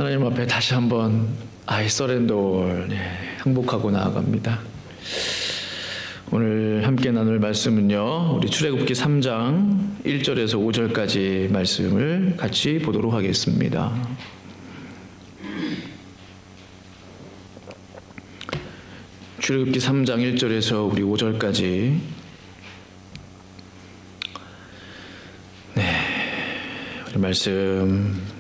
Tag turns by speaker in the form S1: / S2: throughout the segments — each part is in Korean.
S1: 하나님 앞에 다시 한번 I surrender 항복하고 나아갑니다. 오늘 함께 나눌 말씀은요, 우리 출애굽기 3장 1절에서 5절까지 말씀을 같이 보도록 하겠습니다. 출애굽기 3장 1절에서 우리 5절까지. 우리 말씀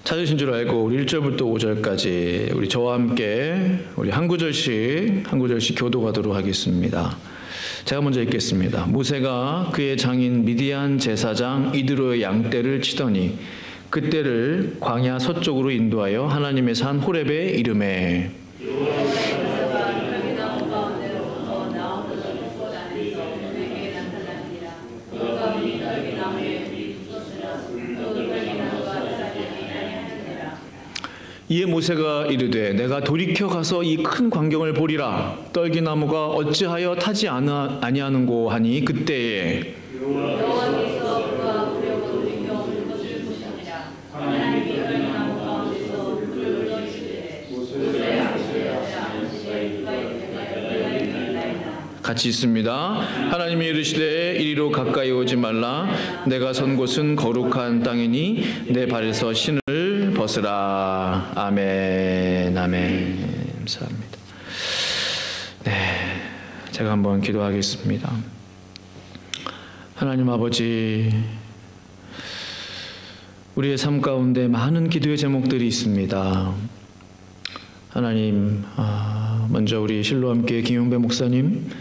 S1: 찾으신 줄 알고 우리 1절부터 5절까지 우리 저와 함께 우리 한 구절씩 교도하도록 하겠습니다. 제가 먼저 읽겠습니다. 모세가 그의 장인 미디안 제사장 이드로의 양떼를 치더니 그떼를 광야 서쪽으로 인도하여 하나님의 산 호렙에 이르매 이에 모세가 이르되 내가 돌이켜 가서 이 큰 광경을 보리라. 떨기나무가 어찌하여 타지 아니하는고 하니 그때에 같이 있습니다. 하나님이 이르시되 이리로 가까이 오지 말라. 내가 선 곳은 거룩한 땅이니 내 발에서 신을 벗으라. 아멘. 아멘. 감사합니다. 제가 한번 기도하겠습니다. 하나님 아버지, 우리의 삶 가운데 많은 기도의 제목들이 있습니다. 하나님, 먼저 우리 실로함교회 김용배 목사님,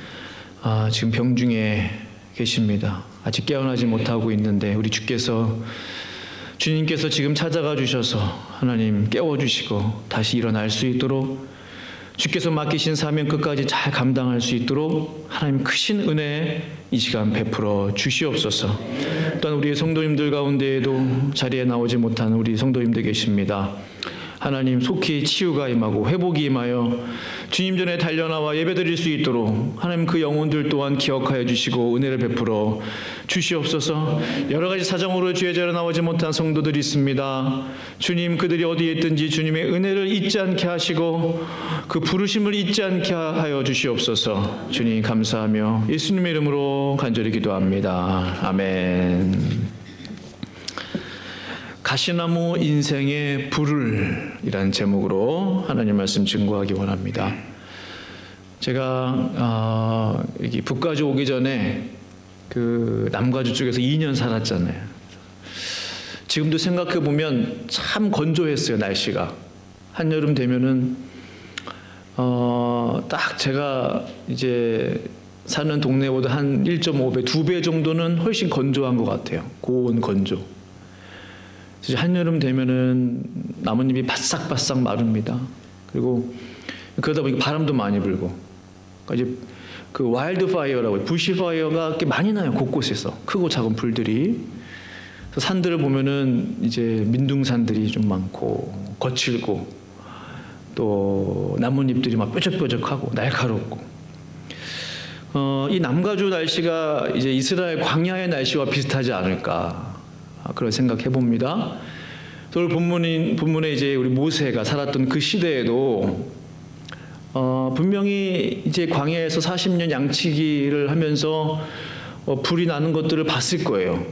S1: 지금 병중에 계십니다. 아직 깨어나지 못하고 있는데 우리 주님께서 지금 찾아가 주셔서 하나님 깨워주시고 다시 일어날 수 있도록, 주께서 맡기신 사명 끝까지 잘 감당할 수 있도록 하나님 크신 은혜 이 시간 베풀어 주시옵소서. 또한 우리의 성도님들 가운데에도 자리에 나오지 못하는 우리 성도님들 계십니다. 하나님 속히 치유가 임하고 회복이 임하여 주님 전에 달려나와 예배드릴 수 있도록 하나님 그 영혼들 또한 기억하여 주시고 은혜를 베풀어 주시옵소서. 여러 가지 사정으로 주의 자리에 나오지 못한 성도들이 있습니다. 주님, 그들이 어디에 있든지 주님의 은혜를 잊지 않게 하시고 그 부르심을 잊지 않게 하여 주시옵소서. 주님 감사하며 예수님의 이름으로 간절히 기도합니다. 아멘. 가시나무 인생의 불을 이라는 제목으로 하나님 말씀 증거하기 원합니다. 제가 여기 북가주 오기 전에 그 남가주 쪽에서 2년 살았잖아요. 지금도 생각해 보면 참 건조했어요. 날씨가 한여름 되면은 딱 제가 이제 사는 동네보다 한 1.5배, 2배 정도는 훨씬 건조한 것 같아요. 고온 건조. 한여름 되면은 나뭇잎이 바싹바싹 마릅니다. 그리고 그러다 보니까 바람도 많이 불고, 그러니까 이제 그 와일드 파이어라고, 부시 파이어가 이렇게 많이 나요. 곳곳에서 크고 작은 불들이. 그래서 산들을 보면은 이제 민둥산들이 좀 많고 거칠고 또 나뭇잎들이 막 뾰족뾰족하고 날카롭고. 이 남가주 날씨가 이제 이스라엘 광야의 날씨와 비슷하지 않을까. 그런 생각해 봅니다. 오늘 본문에 이제 우리 모세가 살았던 그 시대에도 분명히 이제 광야에서 40년 양치기를 하면서 불이 나는 것들을 봤을 거예요.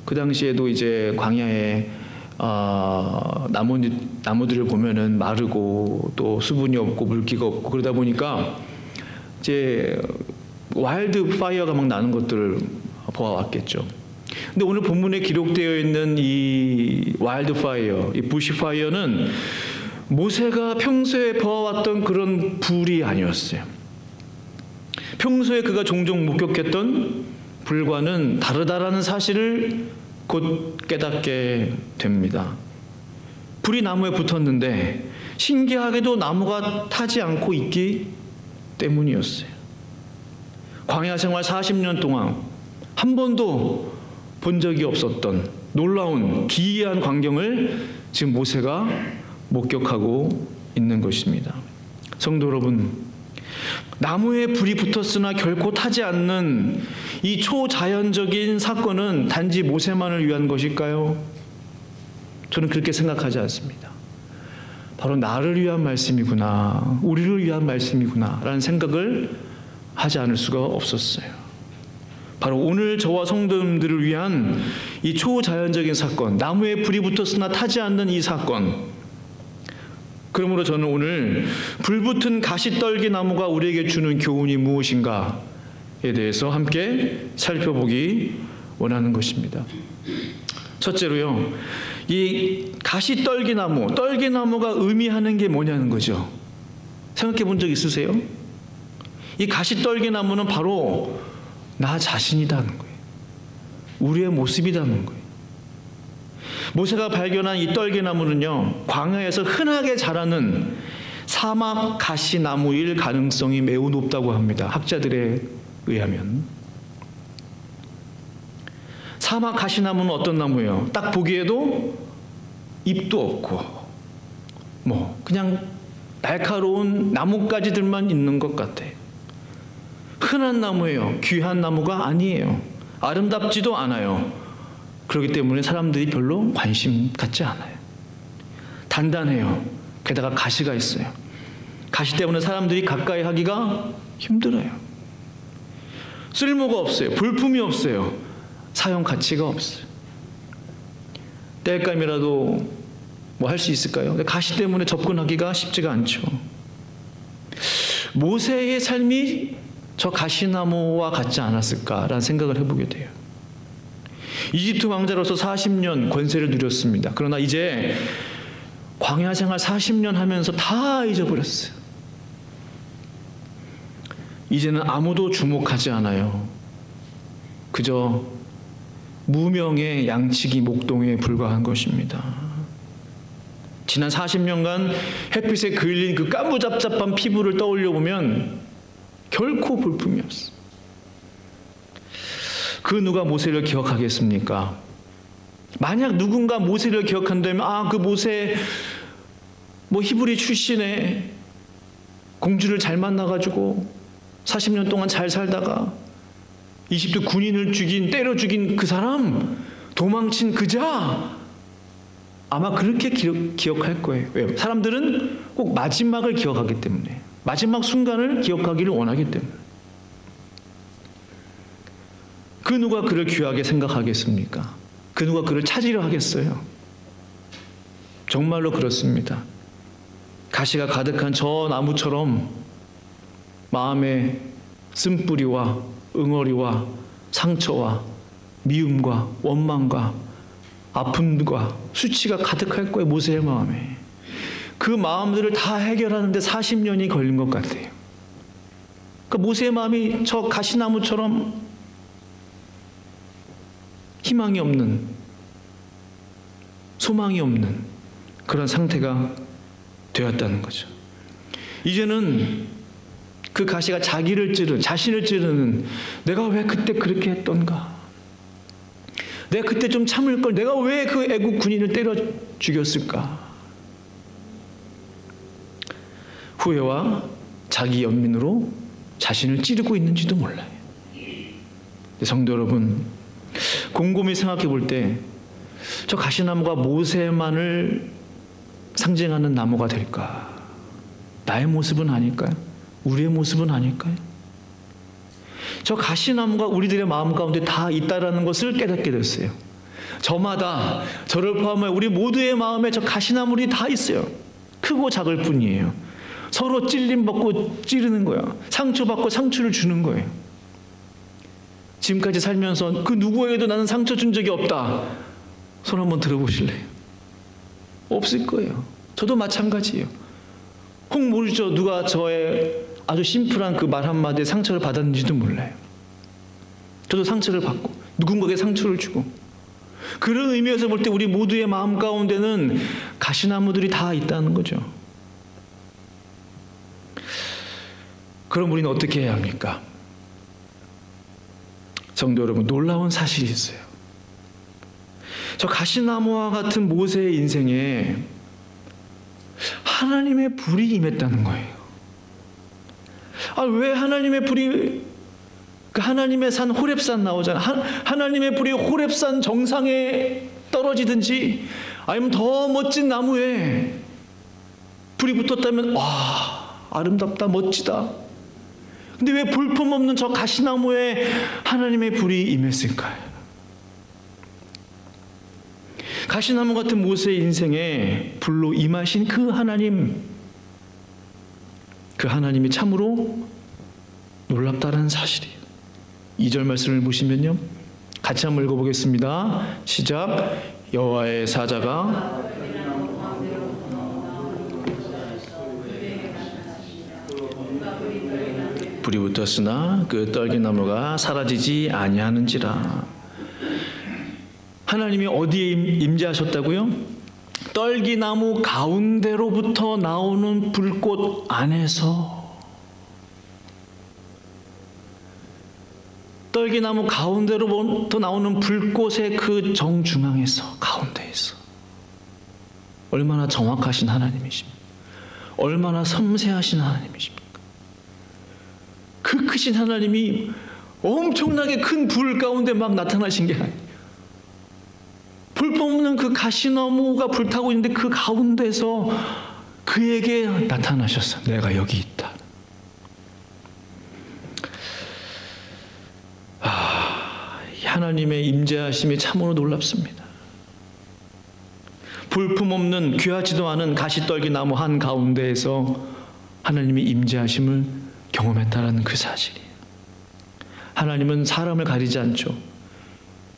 S1: 그 당시에도 이제 광야에 나무들을 보면은 마르고 또 수분이 없고 물기가 없고 그러다 보니까 이제 와일드 파이어가 막 나는 것들을 보아왔겠죠. 근데 오늘 본문에 기록되어 있는 이 와일드 파이어, 이 부시 파이어는 모세가 평소에 보아왔던 그런 불이 아니었어요. 평소에 그가 종종 목격했던 불과는 다르다라는 사실을 곧 깨닫게 됩니다. 불이 나무에 붙었는데 신기하게도 나무가 타지 않고 있기 때문이었어요. 광야 생활 40년 동안 한 번도 본 적이 없었던 놀라운 기이한 광경을 지금 모세가 목격하고 있는 것입니다. 성도 여러분, 나무에 불이 붙었으나 결코 타지 않는 이 초자연적인 사건은 단지 모세만을 위한 것일까요? 저는 그렇게 생각하지 않습니다. 바로 나를 위한 말씀이구나, 우리를 위한 말씀이구나 라는 생각을 하지 않을 수가 없었어요. 바로 오늘 저와 성도님들을 위한 이 초자연적인 사건, 나무에 불이 붙었으나 타지 않는 이 사건, 그러므로 저는 오늘 불붙은 가시떨기 나무가 우리에게 주는 교훈이 무엇인가에 대해서 함께 살펴보기 원하는 것입니다. 첫째로요, 이 가시떨기나무, 떨기나무가 의미하는 게 뭐냐는 거죠. 생각해 본 적 있으세요? 이 가시떨기나무는 바로 나 자신이라는 거예요. 우리의 모습이라는 거예요. 모세가 발견한 이 떨기나무는요, 광야에서 흔하게 자라는 사막 가시나무일 가능성이 매우 높다고 합니다. 학자들에 의하면. 사막 가시나무는 어떤 나무예요? 딱 보기에도 잎도 없고 그냥 날카로운 나뭇가지들만 있는 것 같아요. 흔한 나무예요. 귀한 나무가 아니에요. 아름답지도 않아요. 그렇기 때문에 사람들이 별로 관심 갖지 않아요. 단단해요. 게다가 가시가 있어요. 가시 때문에 사람들이 가까이 하기가 힘들어요. 쓸모가 없어요. 볼품이 없어요. 사용 가치가 없어요. 땔감이라도 할 수 있을까요? 가시 때문에 접근하기가 쉽지가 않죠. 모세의 삶이 저 가시나무와 같지 않았을까라는 생각을 해보게 돼요. 이집트 왕자로서 40년 권세를 누렸습니다. 그러나 이제 광야 생활 40년 하면서 다 잊어버렸어요. 이제는 아무도 주목하지 않아요. 그저 무명의 양치기 목동에 불과한 것입니다. 지난 40년간 햇빛에 그을린 그 까무잡잡한 피부를 떠올려 보면 결코 볼품이 없어. 그 누가 모세를 기억하겠습니까? 만약 누군가 모세를 기억한다면 그 모세 히브리 출신의 공주를 잘 만나가지고 40년 동안 잘 살다가 이집트 군인을 때려 죽인 그 사람, 도망친 그자, 아마 그렇게 기억할 거예요. 왜요? 사람들은 꼭 마지막을 기억하기 때문에, 마지막 순간을 기억하기를 원하기 때문에. 그 누가 그를 귀하게 생각하겠습니까? 그 누가 그를 찾으려 하겠어요? 정말로 그렇습니다. 가시가 가득한 저 나무처럼 마음에 쓴뿌리와 응어리와 상처와 미움과 원망과 아픔과 수치가 가득할 거예요. 모세의 마음에. 그 마음들을 다 해결하는데 40년이 걸린 것 같아요. 그러니까 모세의 마음이 저 가시나무처럼 희망이 없는, 소망이 없는 그런 상태가 되었다는 거죠. 이제는 그 가시가 자신을 찌르는, 내가 왜 그때 그렇게 했던가? 내가 그때 좀 참을 걸, 내가 왜 그 애국 군인을 때려 죽였을까? 후회와 자기 연민으로 자신을 찌르고 있는지도 몰라요. 성도 여러분, 곰곰이 생각해 볼 때 저 가시나무가 모세만을 상징하는 나무가 될까? 나의 모습은 아닐까요? 우리의 모습은 아닐까요? 저 가시나무가 우리들의 마음 가운데 다 있다라는 것을 깨닫게 됐어요. 저마다, 저를 포함해 우리 모두의 마음에 저 가시나물이 다 있어요. 크고 작을 뿐이에요. 서로 찔림받고 찌르는 거야. 상처받고 상처를 주는 거예요. 지금까지 살면서 그 누구에게도 나는 상처 준 적이 없다. 손 한번 들어보실래요? 없을 거예요. 저도 마찬가지예요. 혹 모르죠. 누가 저의 아주 심플한 그 말 한마디에 상처를 받았는지도 몰라요. 저도 상처를 받고 누군가에게 상처를 주고, 그런 의미에서 볼 때 우리 모두의 마음 가운데는 가시나무들이 다 있다는 거죠. 그럼 우리는 어떻게 해야 합니까? 성도 여러분, 놀라운 사실이 있어요. 저 가시나무와 같은 모세의 인생에 하나님의 불이 임했다는 거예요. 왜 하나님의 불이, 그 하나님의 산 호렙산 나오잖아요. 하나님의 불이 호렙산 정상에 떨어지든지 아니면 더 멋진 나무에 불이 붙었다면 와, 아름답다, 멋지다. 근데 왜 볼품없는 저 가시나무에 하나님의 불이 임했을까요? 가시나무 같은 모세의 인생에 불로 임하신 그 하나님, 그 하나님이 참으로 놀랍다는 사실이에요. 2절 말씀을 보시면요, 같이 한번 읽어보겠습니다. 시작. 여호와의 사자가 불이 붙었으나 그 떨기나무가 사라지지 아니하는지라. 하나님이 어디에 임재하셨다고요? 떨기나무 가운데로부터 나오는 불꽃 안에서. 떨기나무 가운데로부터 나오는 불꽃의 그 정중앙에서, 가운데에서. 얼마나 정확하신 하나님이십니까? 얼마나 섬세하신 하나님이십니까? 그 크신 하나님이 엄청나게 큰 불 가운데 막 나타나신 게 아니에요. 불법없는 그 가시나무가 불타고 있는데 그 가운데서 그에게 나타나셨어. 내가 여기 있다. 하나님의 임재하심이 참으로 놀랍습니다. 볼품없는 귀하지도 않은 가시떨기나무 한 가운데에서 하나님의 임재하심을 경험했다라는 그 사실이에요. 하나님은 사람을 가리지 않죠.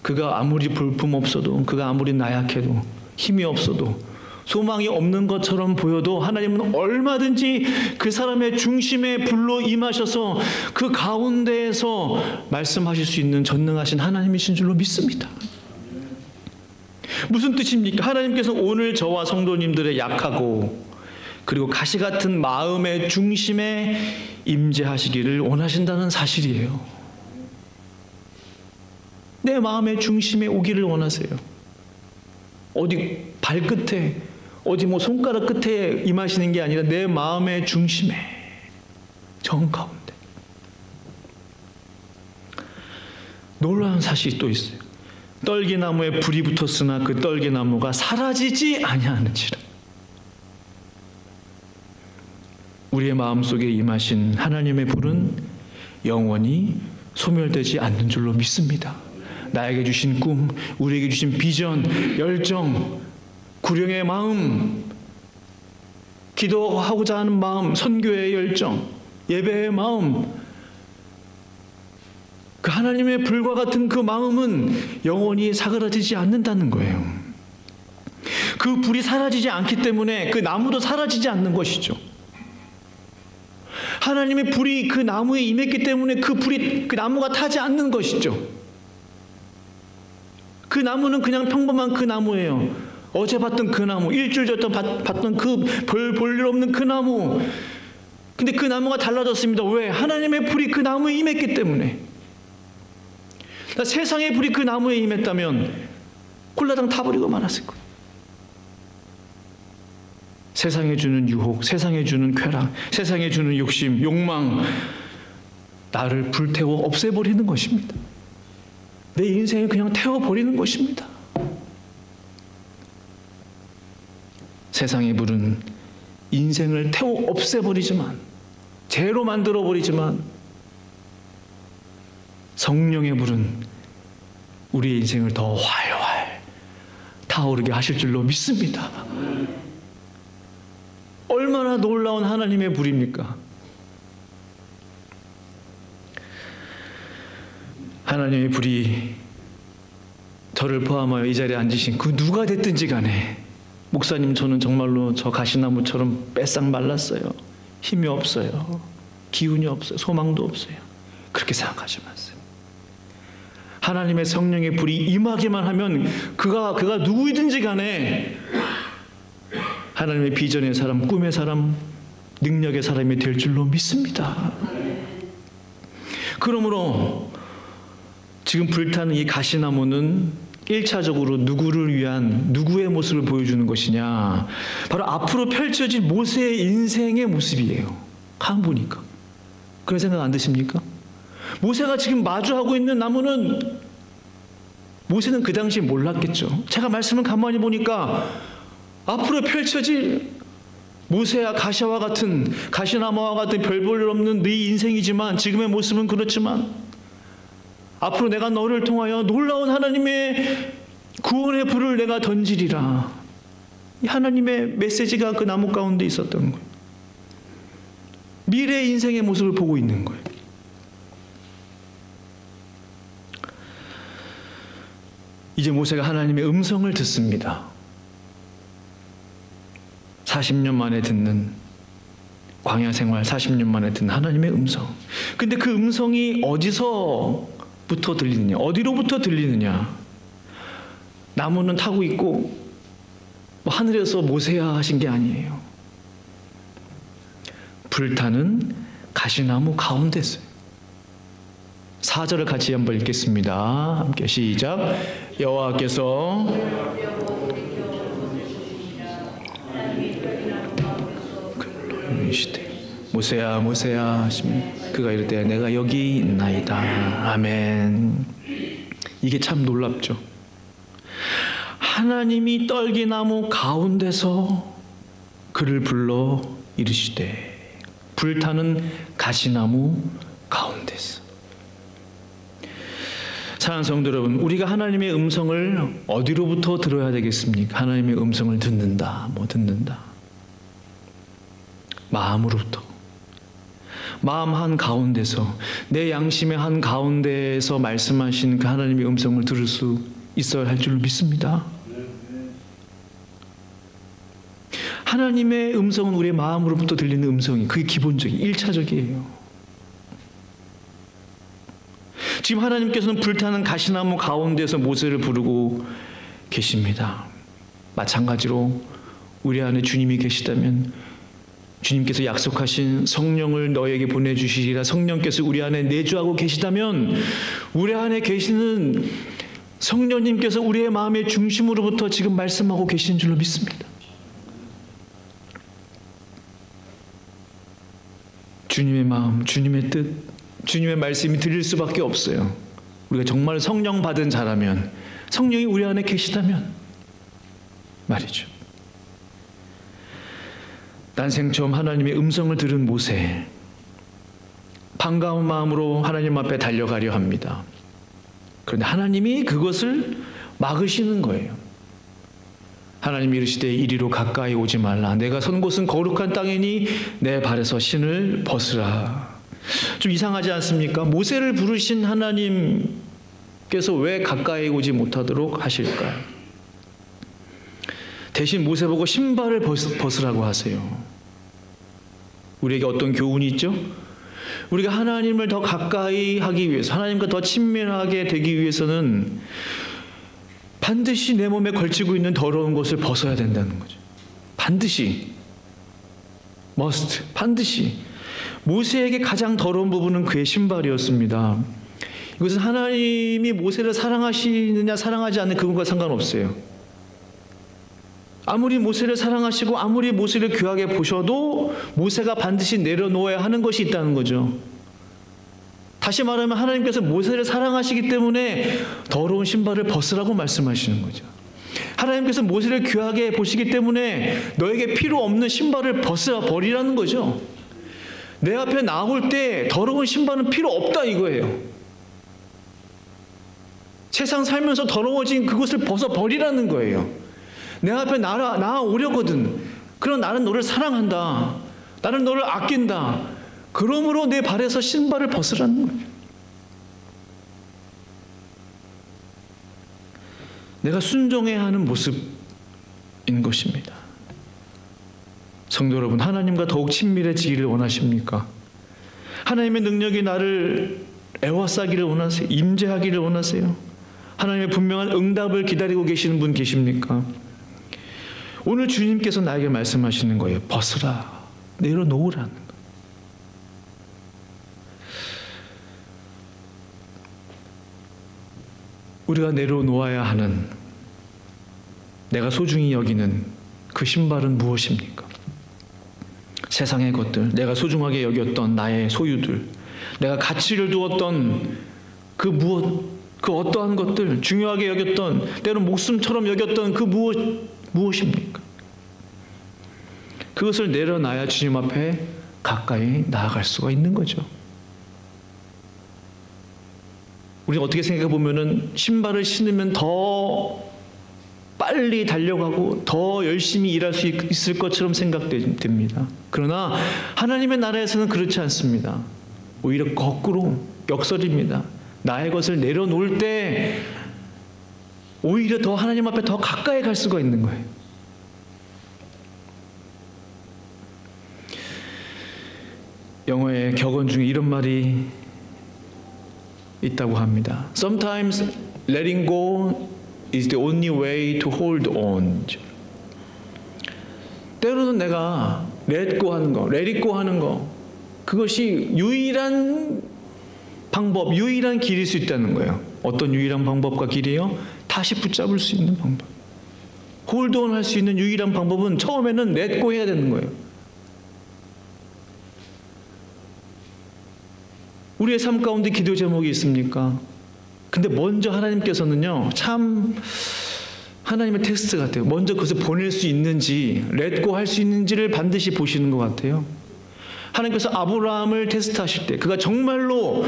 S1: 그가 아무리 볼품없어도, 그가 아무리 나약해도, 힘이 없어도, 소망이 없는 것처럼 보여도 하나님은 얼마든지 그 사람의 중심에 불로 임하셔서 그 가운데에서 말씀하실 수 있는 전능하신 하나님이신 줄로 믿습니다. 무슨 뜻입니까? 하나님께서 오늘 저와 성도님들의 약하고 그리고 가시 같은 마음의 중심에 임재하시기를 원하신다는 사실이에요. 내 마음의 중심에 오기를 원하세요. 어디 발끝에, 어디 뭐 손가락 끝에 임하시는 게 아니라 내 마음의 중심에, 정 가운데. 놀라운 사실이 또 있어요. 떨기나무에 불이 붙었으나 그 떨기나무가 사라지지 아니하는지라. 우리의 마음속에 임하신 하나님의 불은 영원히 소멸되지 않는 줄로 믿습니다. 나에게 주신 꿈, 우리에게 주신 비전, 열정, 구령의 마음, 기도하고자 하는 마음, 선교의 열정, 예배의 마음, 그 하나님의 불과 같은 그 마음은 영원히 사그라지지 않는다는 거예요. 그 불이 사라지지 않기 때문에 그 나무도 사라지지 않는 것이죠. 하나님의 불이 그 나무에 임했기 때문에 그 불이, 그 나무가 타지 않는 것이죠. 그 나무는 그냥 평범한 그 나무예요. 어제 봤던 그 나무, 일주일 전에 봤던 그 별 볼 일 없는 그 나무. 근데 그 나무가 달라졌습니다. 왜? 하나님의 불이 그 나무에 임했기 때문에. 세상의 불이 그 나무에 임했다면 홀라당 타버리고 말았을 거예요. 세상에 주는 유혹, 세상에 주는 쾌락, 세상에 주는 욕심, 욕망, 나를 불태워 없애버리는 것입니다. 내 인생을 그냥 태워버리는 것입니다. 세상의 불은 인생을 태워 없애버리지만, 죄로 만들어버리지만, 성령의 불은 우리의 인생을 더 활활 타오르게 하실 줄로 믿습니다. 얼마나 놀라운 하나님의 불입니까? 하나님의 불이 저를 포함하여 이 자리에 앉으신 그 누가 됐든지 간에, 목사님 저는 정말로 저 가시나무처럼 뺏싹 말랐어요. 힘이 없어요. 기운이 없어요. 소망도 없어요. 그렇게 생각하지 마세요. 하나님의 성령의 불이 임하기만 하면 그가 누구이든지 간에 하나님의 비전의 사람, 꿈의 사람, 능력의 사람이 될 줄로 믿습니다. 그러므로 지금 불타는 이 가시나무는 1차적으로 누구를 위한, 누구의 모습을 보여주는 것이냐, 바로 앞으로 펼쳐질 모세의 인생의 모습이에요. 가만 보니까 그런 생각 안 드십니까? 모세가 지금 마주하고 있는 나무는 모세는 그 당시에 몰랐겠죠. 제가 말씀을 가만히 보니까 앞으로 펼쳐질 모세와 가시와 같은, 가시나무와 같은 별 볼 일 없는 네 인생이지만, 지금의 모습은 그렇지만 앞으로 내가 너를 통하여 놀라운 하나님의 구원의 불을 내가 던지리라. 이 하나님의 메시지가 그 나무 가운데 있었던 거예요. 미래의 인생의 모습을 보고 있는 거예요. 이제 모세가 하나님의 음성을 듣습니다. 40년 만에 듣는, 광야 생활 40년 만에 듣는 하나님의 음성. 근데 그 음성이 어디서부터 들리느냐, 어디로부터 들리느냐. 나무는 타고 있고 뭐 하늘에서 모세야 하신 게 아니에요. 불타는 가시나무 가운데서요. 4절을 같이 한번 읽겠습니다. 함께 시작. 여호와께서 모세야 모세야 하시면 그가 이르되 내가 여기 있나이다. 아멘. 이게 참 놀랍죠. 하나님이 떨기나무 가운데서 그를 불러 이르시되 불타는 가시나무 가운데서. 사랑하는 성도 여러분, 우리가 하나님의 음성을 어디로부터 들어야 되겠습니까? 하나님의 음성을 듣는다. 뭐 듣는다. 마음으로부터. 마음 한 가운데서, 내 양심의 한 가운데에서 말씀하신 그 하나님의 음성을 들을 수 있어야 할 줄로 믿습니다. 하나님의 음성은 우리의 마음으로부터 들리는 음성이, 그게 기본적인, 1차적이에요. 지금 하나님께서는 불타는 가시나무 가운데서 모세를 부르고 계십니다. 마찬가지로 우리 안에 주님이 계시다면, 주님께서 약속하신 성령을 너에게 보내주시리라, 성령께서 우리 안에 내주하고 계시다면, 우리 안에 계시는 성령님께서 우리의 마음의 중심으로부터 지금 말씀하고 계시는 줄로 믿습니다. 주님의 마음, 주님의 뜻, 주님의 말씀이 들릴 수밖에 없어요. 우리가 정말 성령 받은 자라면, 성령이 우리 안에 계시다면 말이죠. 난생 처음 하나님의 음성을 들은 모세, 반가운 마음으로 하나님 앞에 달려가려 합니다. 그런데 하나님이 그것을 막으시는 거예요. 하나님이 이르시되 이리로 가까이 오지 말라. 내가 선 곳은 거룩한 땅이니 내 발에서 신을 벗으라. 좀 이상하지 않습니까? 모세를 부르신 하나님께서 왜 가까이 오지 못하도록 하실까요? 대신 모세 보고 신발을 벗으라고 하세요. 우리에게 어떤 교훈이 있죠? 우리가 하나님을 더 가까이 하기 위해서, 하나님과 더 친밀하게 되기 위해서는 반드시 내 몸에 걸치고 있는 더러운 것을 벗어야 된다는 거죠. 반드시. must. 반드시. 모세에게 가장 더러운 부분은 그의 신발이었습니다. 이것은 하나님이 모세를 사랑하시느냐 사랑하지 않는 그것과 상관없어요. 아무리 모세를 사랑하시고 아무리 모세를 귀하게 보셔도 모세가 반드시 내려놓아야 하는 것이 있다는 거죠. 다시 말하면 하나님께서 모세를 사랑하시기 때문에 더러운 신발을 벗으라고 말씀하시는 거죠. 하나님께서 모세를 귀하게 보시기 때문에 너에게 필요 없는 신발을 벗어버리라는 거죠. 내 앞에 나올 때 더러운 신발은 필요 없다 이거예요. 세상 살면서 더러워진 그것을 벗어버리라는 거예요. 내 앞에 나아오려거든. 그럼 나는 너를 사랑한다. 나는 너를 아낀다. 그러므로 내 발에서 신발을 벗으라는 거예요. 내가 순종해야 하는 모습인 것입니다. 성도 여러분, 하나님과 더욱 친밀해지기를 원하십니까? 하나님의 능력이 나를 애워싸기를 원하세요? 임재하기를 원하세요? 하나님의 분명한 응답을 기다리고 계시는 분 계십니까? 오늘 주님께서 나에게 말씀하시는 거예요. 벗으라. 내려놓으라는 거예요. 우리가 내려놓아야 하는, 내가 소중히 여기는 그 신발은 무엇입니까? 세상의 것들, 내가 소중하게 여겼던 나의 소유들, 내가 가치를 두었던 그 무엇, 그 어떠한 것들, 중요하게 여겼던, 때로 목숨처럼 여겼던 그 무엇입니까? 그것을 내려놔야 주님 앞에 가까이 나아갈 수가 있는 거죠. 우리가 어떻게 생각해 보면은 신발을 신으면 더 빨리 달려가고 더 열심히 일할 수 있을 것처럼 생각됩니다. 그러나 하나님의 나라에서는 그렇지 않습니다. 오히려 거꾸로 역설입니다. 나의 것을 내려놓을 때 오히려 더 하나님 앞에 더 가까이 갈 수가 있는 거예요. 영어의 격언 중에 이런 말이 있다고 합니다. Sometimes letting go is the only way to hold on. 때로는 내가 let go 하는 거, let it go 하는 거, 그것이 유일한 방법, 유일한 길일 수 있다는 거예요. 어떤 유일한 방법과 길이요? 다시 붙잡을 수 있는 방법. hold on 할 수 있는 유일한 방법은 처음에는 let go 해야 되는 거예요. 우리의 삶 가운데 기도 제목이 있습니까? 근데 먼저 하나님께서는요, 참 하나님의 테스트 같아요. 먼저 그것을 보낼 수 있는지, 렛고 할 수 있는지를 반드시 보시는 것 같아요. 하나님께서 아브라함을 테스트하실 때, 그가 정말로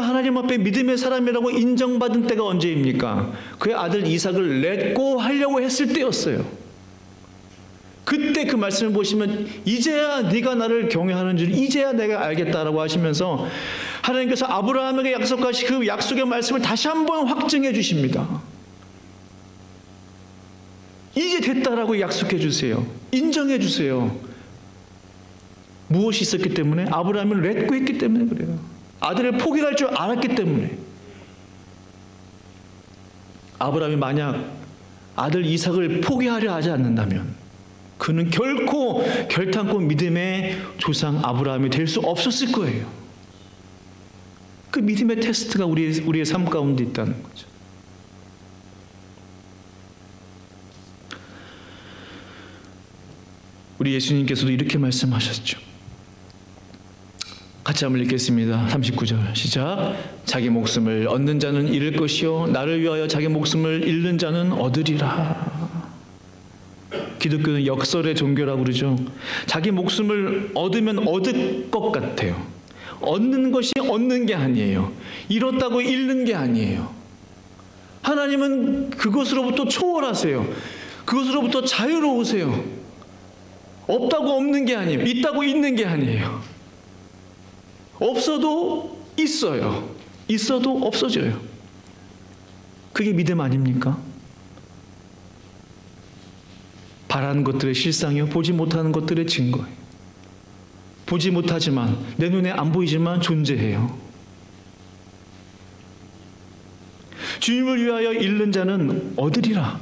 S1: 하나님 앞에 믿음의 사람이라고 인정받은 때가 언제입니까? 그의 아들 이삭을 렛고 하려고 했을 때였어요. 그때 그 말씀을 보시면 이제야 네가 나를 경외하는 줄 이제야 내가 알겠다라고 하시면서 하나님께서 아브라함에게 약속하신 그 약속의 말씀을 다시 한번 확증해 주십니다. 이제 됐다라고 약속해 주세요. 인정해 주세요. 무엇이 있었기 때문에? 아브라함을 렛고 했기 때문에 그래요. 아들을 포기할 줄 알았기 때문에. 아브라함이 만약 아들 이삭을 포기하려 하지 않는다면 그는 결코 결탄코 믿음의 조상 아브라함이 될 수 없었을 거예요. 그 믿음의 테스트가 우리의 삶 가운데 있다는 거죠. 우리 예수님께서도 이렇게 말씀하셨죠. 같이 한번 읽겠습니다. 39절 시작. 자기 목숨을 얻는 자는 잃을 것이요 나를 위하여 자기 목숨을 잃는 자는 얻으리라. 기독교는 역설의 종교라고 그러죠. 자기 목숨을 얻으면 얻을 것 같아요. 얻는 것이 얻는 게 아니에요. 잃었다고 잃는 게 아니에요. 하나님은 그것으로부터 초월하세요. 그것으로부터 자유로우세요. 없다고 없는 게 아니에요. 있다고 있는 게 아니에요. 없어도 있어요. 있어도 없어져요. 그게 믿음 아닙니까? 바라는 것들의 실상이요 보지 못하는 것들의 증거예요. 보지 못하지만 내 눈에 안 보이지만 존재해요. 주님을 위하여 잃는 자는 얻으리라.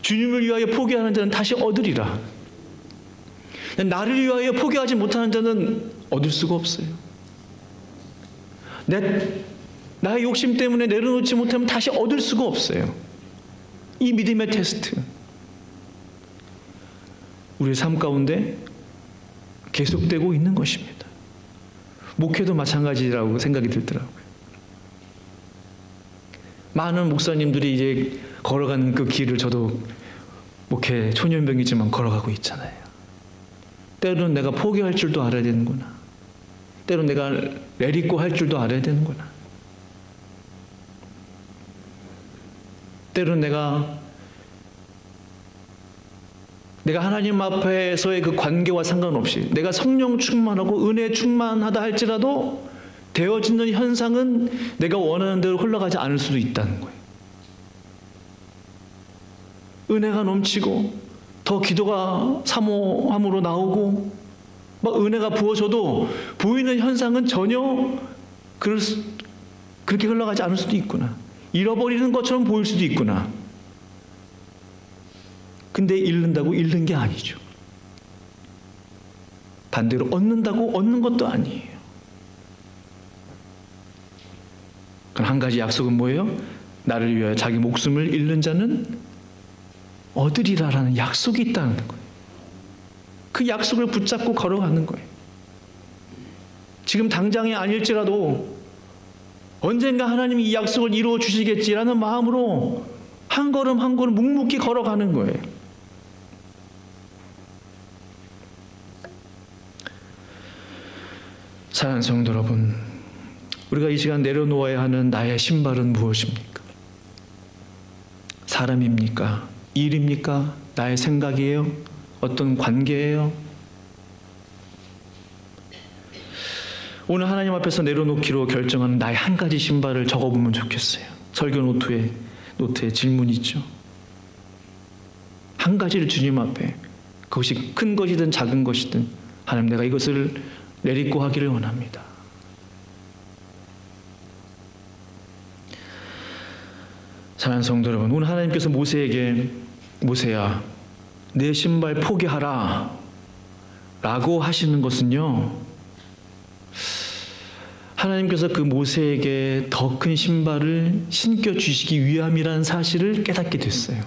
S1: 주님을 위하여 포기하는 자는 다시 얻으리라. 나를 위하여 포기하지 못하는 자는 얻을 수가 없어요. 나의 욕심 때문에 내려놓지 못하면 다시 얻을 수가 없어요. 이 믿음의 테스트. 우리의 삶 가운데 계속되고 있는 것입니다. 목회도 마찬가지라고 생각이 들더라고요. 많은 목사님들이 이제 걸어가는 그 길을 저도 목회 초년병이지만 걸어가고 있잖아요. 때로는 내가 포기할 줄도 알아야 되는구나. 때로는 내가 내딛고 할 줄도 알아야 되는구나. 때로는 내가 하나님 앞에서의 그 관계와 상관없이 내가 성령 충만하고 은혜 충만하다 할지라도 되어지는 현상은 내가 원하는 대로 흘러가지 않을 수도 있다는 거예요. 은혜가 넘치고 더 기도가 사모함으로 나오고 막 은혜가 부어져도 보이는 현상은 전혀 그렇게 흘러가지 않을 수도 있구나. 잃어버리는 것처럼 보일 수도 있구나. 근데 잃는다고 잃는 게 아니죠. 반대로 얻는다고 얻는 것도 아니에요. 그럼 한 가지 약속은 뭐예요? 나를 위하여 자기 목숨을 잃는 자는 얻으리라라는 약속이 있다는 거예요. 그 약속을 붙잡고 걸어가는 거예요. 지금 당장이 아닐지라도 언젠가 하나님이 이 약속을 이루어 주시겠지라는 마음으로 한 걸음 한 걸음 묵묵히 걸어가는 거예요. 사랑하는 성도 여러분, 우리가 이 시간 내려놓아야 하는 나의 신발은 무엇입니까? 사람입니까? 일입니까? 나의 생각이에요? 어떤 관계예요? 오늘 하나님 앞에서 내려놓기로 결정하는 나의 한 가지 신발을 적어보면 좋겠어요. 설교 노트에 질문이 있죠. 한 가지를 주님 앞에, 그것이 큰 것이든 작은 것이든, 하나님 내가 이것을 내딛고 하기를 원합니다. 사랑하는 성도 여러분, 오늘 하나님께서 모세에게 모세야 내 신발 포기하라 라고 하시는 것은요, 하나님께서 그 모세에게 더 큰 신발을 신겨주시기 위함이라는 사실을 깨닫게 됐어요.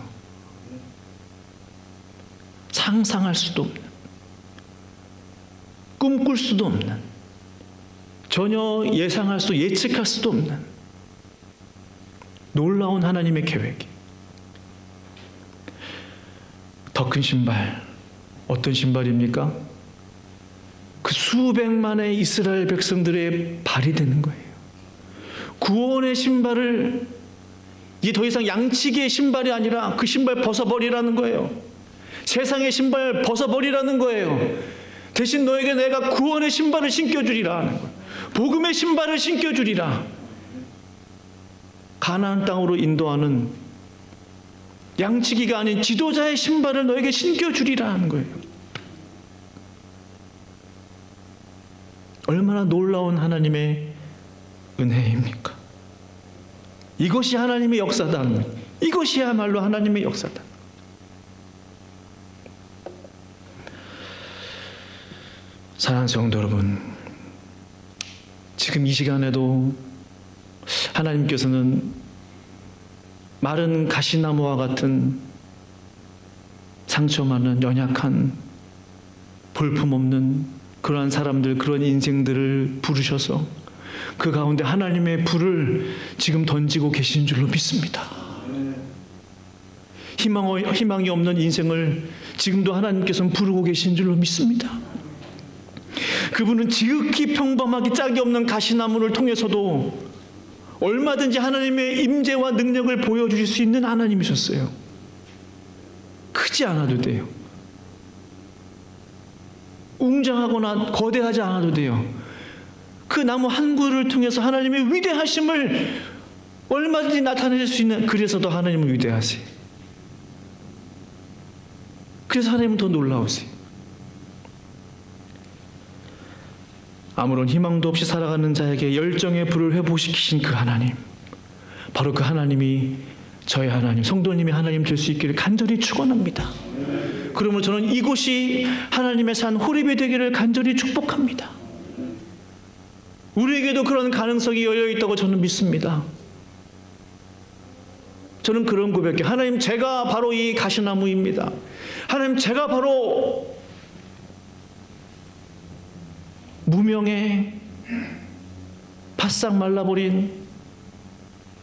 S1: 상상할 수도 없는, 꿈꿀 수도 없는, 전혀 예상할 수, 예측할 수도 없는 놀라운 하나님의 계획이, 더 큰 신발, 어떤 신발입니까? 그 수백만의 이스라엘 백성들의 발이 되는 거예요. 구원의 신발을, 이게 더 이상 양치기의 신발이 아니라 그 신발 벗어버리라는 거예요. 세상의 신발 벗어버리라는 거예요. 대신 너에게 내가 구원의 신발을 신겨주리라 하는 거예요. 복음의 신발을 신겨주리라. 가나안 땅으로 인도하는 양치기가 아닌 지도자의 신발을 너에게 신겨주리라 하는 거예요. 얼마나 놀라운 하나님의 은혜입니까? 이것이 하나님의 역사다. 이것이야말로 하나님의 역사다. 사랑하는 성도 여러분, 지금 이 시간에도 하나님께서는 마른 가시나무와 같은 상처 많은 연약한 볼품없는 그러한 사람들, 그런 인생들을 부르셔서 그 가운데 하나님의 불을 지금 던지고 계신 줄로 믿습니다. 희망이 없는 인생을 지금도 하나님께서는 부르고 계신 줄로 믿습니다. 그분은 지극히 평범하게 짝이 없는 가시나무를 통해서도 얼마든지 하나님의 임재와 능력을 보여주실 수 있는 하나님이셨어요. 크지 않아도 돼요. 웅장하거나 거대하지 않아도 돼요. 그 나무 한 그루를 통해서 하나님의 위대하심을 얼마든지 나타낼 수 있는, 그래서도 하나님은 위대하세요. 그래서 하나님은 더 놀라우세요. 아무런 희망도 없이 살아가는 자에게 열정의 불을 회복시키신 그 하나님, 바로 그 하나님이 저의 하나님, 성도님의 하나님 될 수 있기를 간절히 축원합니다. 그러므로 저는 이곳이 하나님의 산 호렙이 되기를 간절히 축복합니다. 우리에게도 그런 가능성이 열려있다고 저는 믿습니다. 저는 그런 고백해, 하나님 제가 바로 이 가시나무입니다. 하나님 제가 바로 무명의 바싹 말라버린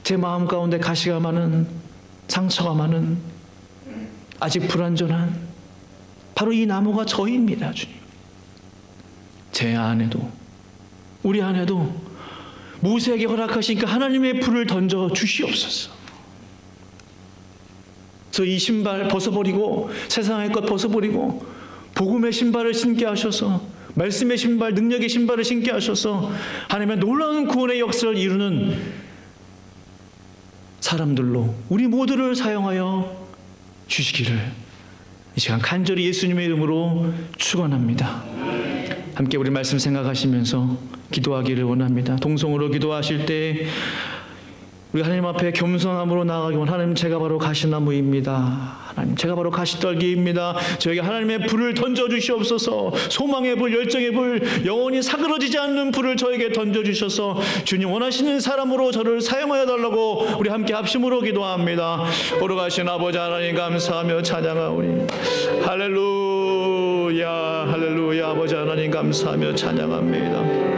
S1: 제 마음 가운데 가시가 많은, 상처가 많은, 아직 불완전한 바로 이 나무가 저입니다. 주님, 제 안에도 우리 안에도 모세에게 허락하시니까 하나님의 불을 던져 주시옵소서. 저 이 신발 벗어버리고 세상의 것 벗어버리고 복음의 신발을 신게 하셔서, 말씀의 신발, 능력의 신발을 신게 하셔서 하나님의 놀라운 구원의 역사를 이루는 사람들로 우리 모두를 사용하여 주시기를 이 시간 간절히 예수님의 이름으로 축원합니다. 함께 우리 말씀 생각하시면서 기도하기를 원합니다. 동성으로 기도하실 때 우리 하나님 앞에 겸손함으로 나아가기 원합니다. 하나님 제가 바로 가시나무입니다. 하나님 제가 바로 가시떨기입니다. 저에게 하나님의 불을 던져주시옵소서. 소망의 불, 열정의 불, 영원히 사그러지지 않는 불을 저에게 던져주셔서 주님 원하시는 사람으로 저를 사용하여 달라고 우리 함께 합심으로 기도합니다. 거룩하신 아버지 하나님 감사하며 찬양하오니 할렐루야 할렐루야. 아버지 하나님 감사하며 찬양합니다.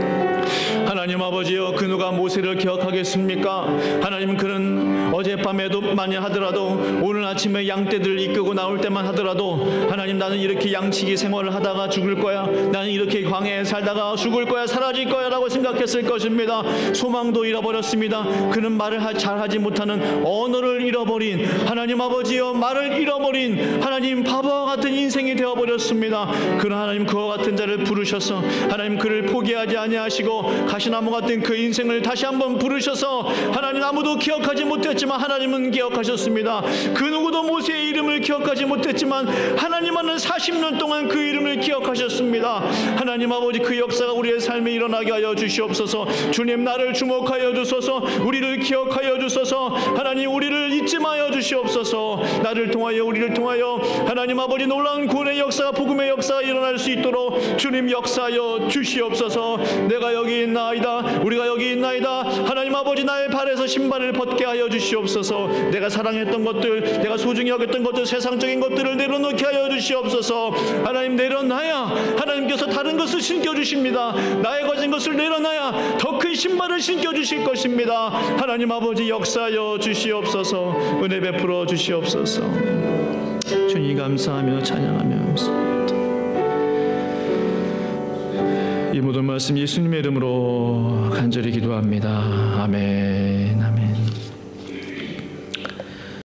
S1: 하나님 하나님 아버지여, 그 누가 모세를 기억하겠습니까? 하나님, 그는 어젯밤에도 많이 하더라도 오늘 아침에 양떼들을 이끌고 나올 때만 하더라도 하나님, 나는 이렇게 양치기 생활을 하다가 죽을 거야, 나는 이렇게 광야에 살다가 죽을 거야, 사라질 거야 라고 생각했을 것입니다. 소망도 잃어버렸습니다. 그는 말을 잘하지 못하는 언어를 잃어버린, 하나님 아버지여, 말을 잃어버린 하나님 바보와 같은 인생이 되어버렸습니다. 그러나 하나님, 그와 같은 자를 부르셔서 하나님 그를 포기하지 아니하시고 가시나무 같은 그 인생을 다시 한번 부르셔서 하나님, 아무도 기억하지 못했지만 하나님은 기억하셨습니다. 그 누구도 모세의 이름을 기억하지 못했지만 하나님은 40년 동안 그 이름을 기억하셨습니다. 하나님 아버지, 그 역사가 우리의 삶에 일어나게 하여 주시옵소서. 주님, 나를 주목하여 주소서. 우리를 기억하여 주소서. 하나님, 우리를 잊지 마여 주시옵소서. 나를 통하여, 우리를 통하여 하나님 아버지, 놀라운 구원의 역사가, 복음의 역사가 일어날 수 있도록 주님 역사하여 주시옵소서. 내가 여기 있나이다, 우리가 여기 있나이다. 하나님 아버지, 나의 발에서 신발을 벗게 하여 주시옵소서. 내가 사랑했던 것들, 내가 소중히 여겼던 것들, 세상적인 것들을 내려놓게 하여 주시옵소서. 하나님, 내려놔야 하나님께서 다른 것을 신겨주십니다. 나의 가진 것을 내려놔야 더 큰 신발을 신겨주실 것입니다. 하나님 아버지, 역사하여 주시옵소서. 은혜 베풀어 주시옵소서. 주님 감사하며 찬양하며 이 모든 말씀 예수님의 이름으로 간절히 기도합니다. 아멘. 아멘.